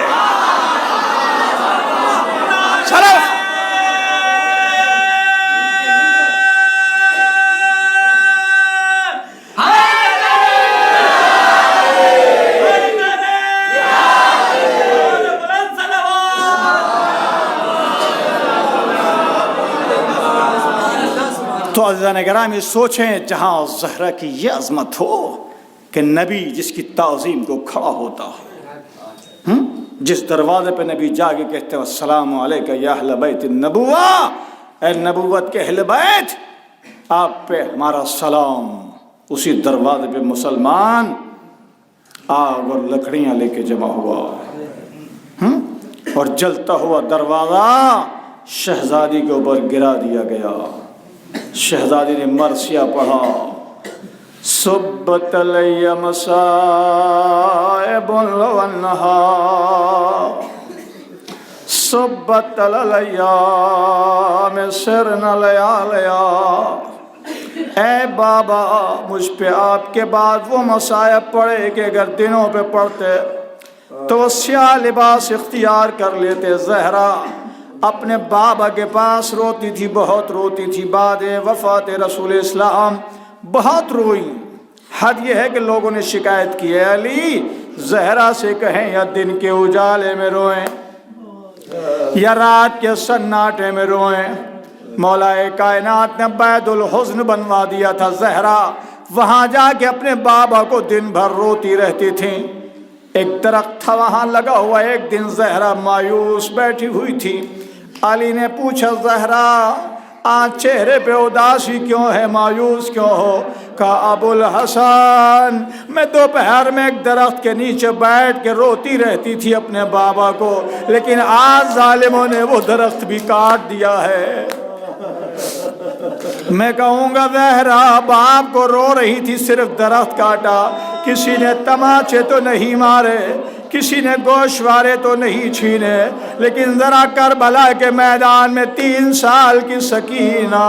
تو عزیزان گرامی سوچیں جہاں زہرا کی یہ عظمت ہو کہ نبی جس کی تعظیم کو کھڑا ہوتا ہو، جس دروازے پہ نبی جا کے کہتے ہیں السلام علیکم یا اہل بیت النبوہ، اے نبوت کے اہل بیت آپ پہ ہمارا سلام، اسی دروازے پہ مسلمان آگ اور لکڑیاں لے کے جمع ہوا اور جلتا ہوا دروازہ شہزادی کے اوپر گرا دیا گیا۔ شہزادی نے مرثیہ پڑھا، صبت علی مصائب والنہار، صبت علی سرن لیالیا۔ اے بابا مجھ پہ آپ کے بعد وہ مصائب پڑے کہ اگر دنوں پہ پڑتے تو وہ سیاہ لباس اختیار کر لیتے۔ زہرا اپنے بابا کے پاس روتی تھی، بہت روتی تھی، بعد وفات رسول اسلام بہت روئی۔ حد یہ ہے کہ لوگوں نے شکایت کی ہے علی زہرا سے کہیں یا دن کے اجالے میں روئیں یا رات کے سناٹے میں روئیں۔ مولا کائنات نے بیت الحزن بنوا دیا تھا، زہرا وہاں جا کے اپنے بابا کو دن بھر روتی رہتی تھیں۔ ایک درخت تھا وہاں لگا ہوا، ایک دن زہرا مایوس بیٹھی ہوئی تھی۔ علی نے پوچھا زہرا آج چہرے پہ اداسی کیوں ہے، مایوس کیوں ہو؟ کہا ابو الحسن میں دوپہر میں ایک درخت کے نیچے بیٹھ کے روتی رہتی تھی اپنے بابا کو، لیکن آج ظالموں نے وہ درخت بھی کاٹ دیا ہے۔ میں کہوں گا زہرا باپ کو رو رہی تھی، صرف درخت کاٹا، کسی نے تماچے تو نہیں مارے، کسی نے گوشوارے تو نہیں چھینے، لیکن ذرا کربلا کے میدان میں 3 سال کی سکینہ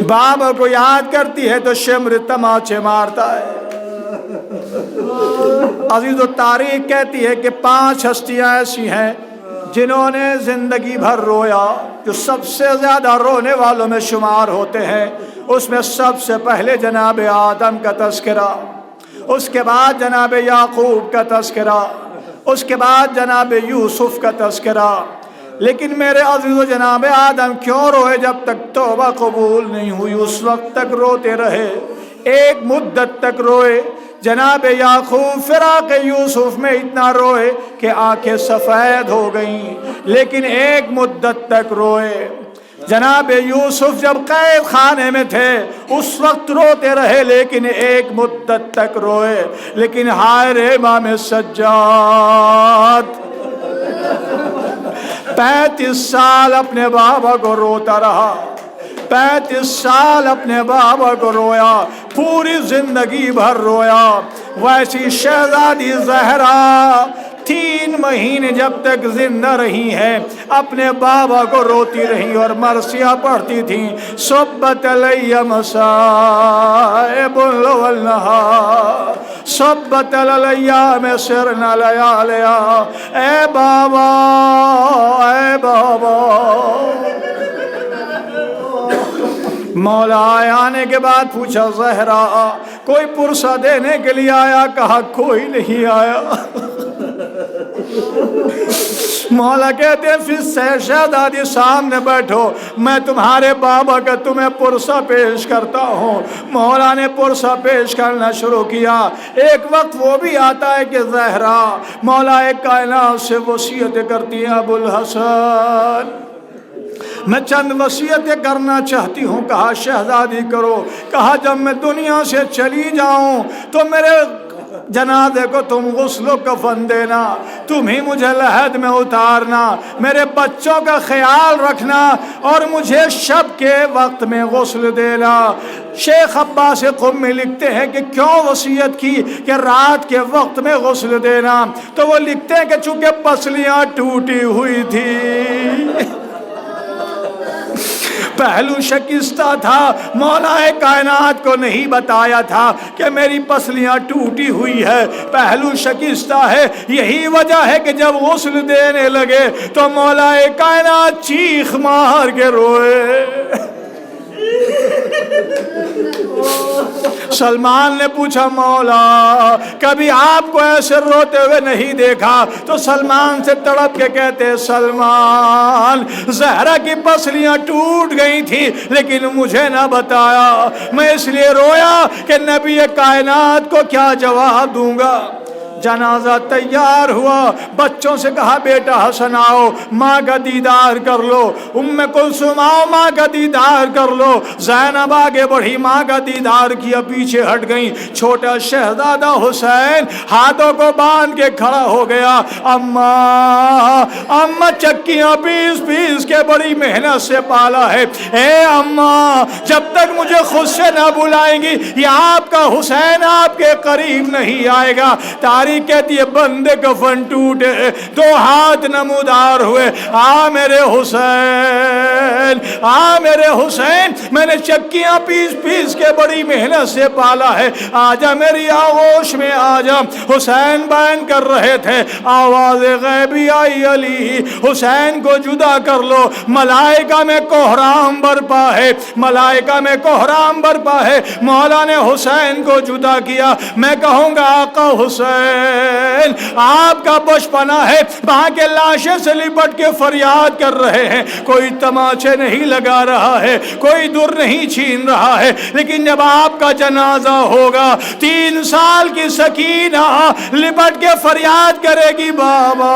بابا کو یاد کرتی ہے تو شمر تماچے مارتا ہے۔ عزیز و تاریخ کہتی ہے کہ 5 ہستیاں ایسی ہیں جنہوں نے زندگی بھر رویا، جو سب سے زیادہ رونے والوں میں شمار ہوتے ہیں۔ اس میں سب سے پہلے جناب آدم کا تذکرہ، اس کے بعد جناب یعقوب کا تذکرہ، اس کے بعد جناب یوسف کا تذکرہ۔ لیکن میرے عزیز و جناب آدم کیوں روئے؟ جب تک توبہ قبول نہیں ہوئی اس وقت تک روتے رہے، ایک مدت تک روئے۔ جناب یعقوب فراق یوسف میں اتنا روئے کہ آنکھیں سفید ہو گئیں، لیکن ایک مدت تک روئے۔ جناب یوسف جب قید خانے میں تھے اس وقت روتے رہے، لیکن ایک مدت تک روئے۔ لیکن ہائے رے امام سجاد 35 سال اپنے بابا کو روتا رہا، 35 سال اپنے بابا کو رویا، پوری زندگی بھر رویا۔ ویسی شہزادی زہرا 3 مہینے جب تک زندہ رہی ہیں اپنے بابا کو روتی رہی اور مرثیہ پڑھتی تھیں، صبت علی مصائب والنہار، صبت علی سرنا لیالیا۔ اے بابا اے بابا، مولا آنے کے بعد پوچھا زہرا کوئی پرسہ دینے کے لیے آیا؟ کہا کوئی نہیں آیا۔ مولا کہتے ہیں پھر شہزادی سامنے بیٹھو، میں تمہارے بابا کا تمہیں پرسہ پیش کرتا ہوں۔ مولا نے پرسہ پیش کرنا شروع کیا۔ ایک وقت وہ بھی آتا ہے کہ زہرا مولا کائنات سے وصیت کرتی ہے، ابو الحسن میں چند وصیتیں کرنا چاہتی ہوں۔ کہا شہزادی کرو۔ کہا جب میں دنیا سے چلی جاؤں تو میرے جنازے کو تم غسل و کفن دینا، تم ہی مجھے لحد میں اتارنا، میرے بچوں کا خیال رکھنا اور مجھے شب کے وقت میں غسل دینا۔ شیخ عباس قمی لکھتے ہیں کہ کیوں وصیت کی کہ رات کے وقت میں غسل دینا؟ تو وہ لکھتے ہیں کہ چونکہ پسلیاں ٹوٹی ہوئی تھی، پہلو شکستہ تھا، مولا کائنات کو نہیں بتایا تھا کہ میری پسلیاں ٹوٹی ہوئی ہے، پہلو شکستہ ہے۔ یہی وجہ ہے کہ جب غسل دینے لگے تو مولا کائنات چیخ مار کے روئے۔ سلمان نے پوچھا مولا کبھی آپ کو ایسے روتے ہوئے نہیں دیکھا، تو سلمان سے تڑپ کے کہتے سلمان زہرا کی پسلیاں ٹوٹ گئی تھی لیکن مجھے نہ بتایا، میں اس لیے رویا کہ نبی کائنات کو کیا جواب دوں گا۔ جنازہ تیار ہوا، بچوں سے کہا بیٹا حسن آؤ ماں کا دیدار کر لو، ام کلثوم آؤ ماں کا دیدار کر لو، زینب آگے بڑھی ماں کا دیدار کیا، پیچھے ہٹ گئی، چھوٹا شہزادہ حسین ہاتھوں کو باندھ کے کھڑا ہو گیا، اماں چکیاں پیس پیس کے بڑی محنت سے پالا ہے، اے اماں جب تک مجھے خود سے نہ بلائیں گی یہ آپ کا حسین آپ کے قریب نہیں آئے گا۔ کہتی ہے بندے کفن ٹوٹے، دو ہاتھ نمودار ہوئے، آ میرے حسین، آ میرے حسین، میں نے چکیاں پیس پیس کے بڑی محنت سے پالا ہے، آجا میری آغوش میں آجا۔ حسین بیان کر رہے تھے، آواز غیبی آئی علی حسین کو جدا کر لو، ملائکہ میں کوہرام برپا ہے، ملائکہ میں کوہرام برپا ہے، مولا نے حسین کو جدا کیا۔ میں کہوں گا آقا حسین آپ کا بچپنا ہے، وہاں کے لاشیں سے لپٹ کے فریاد کر رہے ہیں، کوئی تماچے نہیں لگا رہا ہے، کوئی در نہیں چھین رہا ہے، لیکن جب آپ کا جنازہ ہوگا 3 سال کی سکینہ لپٹ کے فریاد کرے گی بابا،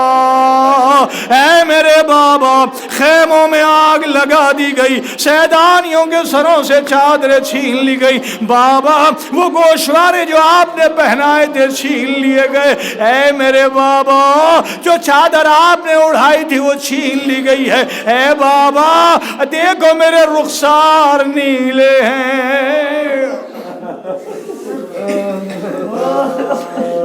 اے میرے بابا، خیموں میں آگ لگا دی گئی، سیدانیوں کے سروں سے چادریں چھین لی گئی، بابا وہ گوشوارے جو آپ نے پہنائے تھے چھین لیے گئے، اے میرے بابا جو چادر آپ نے اڑائی تھی وہ چھین لی گئی ہے، اے بابا دیکھو میرے رخسار نیلے ہیں۔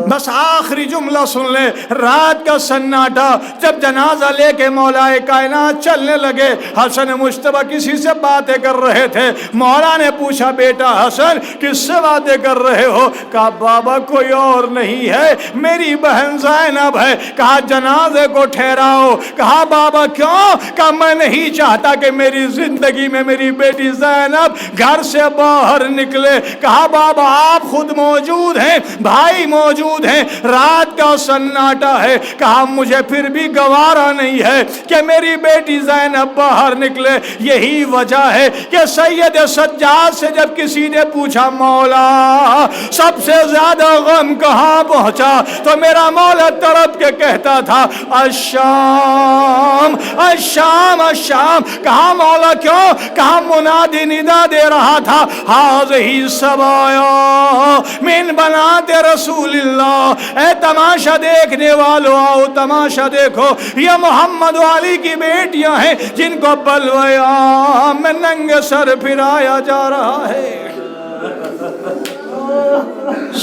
بس آخری جملہ سن لے، رات کا سناٹا، جب جنازہ لے کے مولا کائنات چلنے لگے، حسن مجتبیٰ کسی سے باتیں کر رہے تھے، مولا نے پوچھا بیٹا حسن کس سے باتیں کر رہے ہو؟ کہا بابا کوئی اور نہیں ہے میری بہن زینب ہے۔ کہا جنازے کو ٹھہراؤ۔ کہا بابا کیوں؟ کہا میں نہیں چاہتا کہ میری زندگی میں میری بیٹی زینب گھر سے باہر نکلے۔ کہا بابا آپ خود موجود ہیں، بھائی موجود ہیں، رات کا سناٹا ہے، کہا مجھے پھر بھی گوارا نہیں ہے کہ میری بیٹی زینب باہر نکلے۔ یہی وجہ ہے کہ سید سجاد سے جب کسی نے پوچھا مولا سب سے زیادہ غم کہاں پہنچا تو میرا مولا تڑپ کے کہتا تھا الشام الشام الشام۔ کہا مولا کیوں؟ کہا منادی ندا دے رہا تھا ہذہ سبایا من بنات رسول اللہ، اے تماشا دیکھنے والو آؤ تماشا دیکھو، یہ محمد علی کی بیٹیاں ہیں جن کو بلویا میں ننگے سر پھرایا جا رہا ہے۔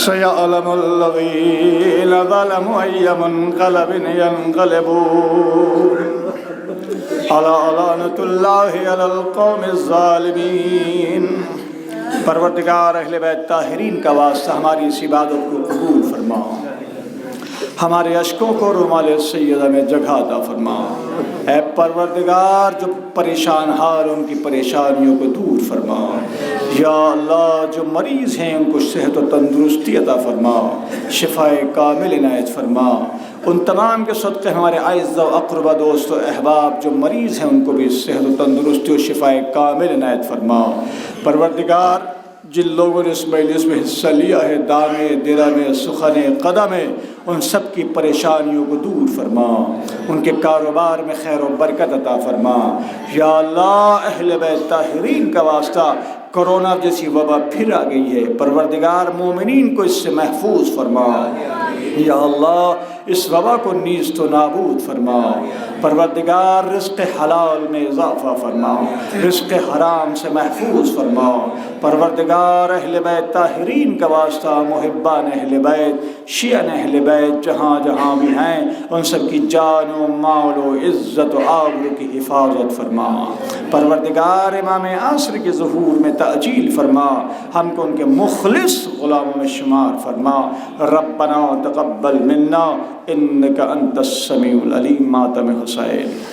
سَيَعْلَمُ الَّذِينَ ظَلَمُوا أَيَّ مُنقَلَبٍ يَنقَلِبُونَ أَلَا لَعْنَةُ اللَّهِ عَلَى الْقَوْمِ الظَّالِمِينَ۔ پروردگار اہل بیت طاہرین کا واسطہ ہماری اس عبادت کو قبول فرما، ہمارے اشکوں کو رومال سیدہ میں جگہ عطا فرما۔ اے پروردگار جو پریشان حال ان کی پریشانیوں کو دور فرما۔ یا اللہ جو مریض ہیں ان کو صحت و تندرستی عطا فرما، شفاء کامل عنایت فرما۔ ان تمام کے صدقے ہمارے اعزا و اقربا دوست و احباب جو مریض ہیں ان کو بھی صحت و تندرستی و شفاء کامل عنایت فرما۔ پروردگار جن لوگوں نے اس مجلس میں حصہ لیا ہے دامے درمے سخنے قدمے، ان سب کی پریشانیوں کو دور فرما، ان کے کاروبار میں خیر و برکت عطا فرما۔ یا اللہ اہل بیت طاہرین کا واسطہ کرونا جیسی وبا پھر آ گئی ہے، پروردگار مومنین کو اس سے محفوظ فرما۔ یا اللہ اس وبا کو نیست و نابود فرما۔ پروردگار رزق حلال میں اضافہ فرما، رزق حرام سے محفوظ فرما۔ پروردگار اہل بیت طاہرین کا واسطہ محبان اہل بیت شیعہ اہل بیت جہاں جہاں بھی ہیں ان سب کی جان و مال و عزت و آبرو کی حفاظت فرما۔ پروردگار امام عصر کے ظہور میں تعجیل فرما، ہم کو ان کے مخلص غلاموں میں شمار فرما۔ ربنا تقبل منا انک انت السمیع العلیم۔ ماتم حسین۔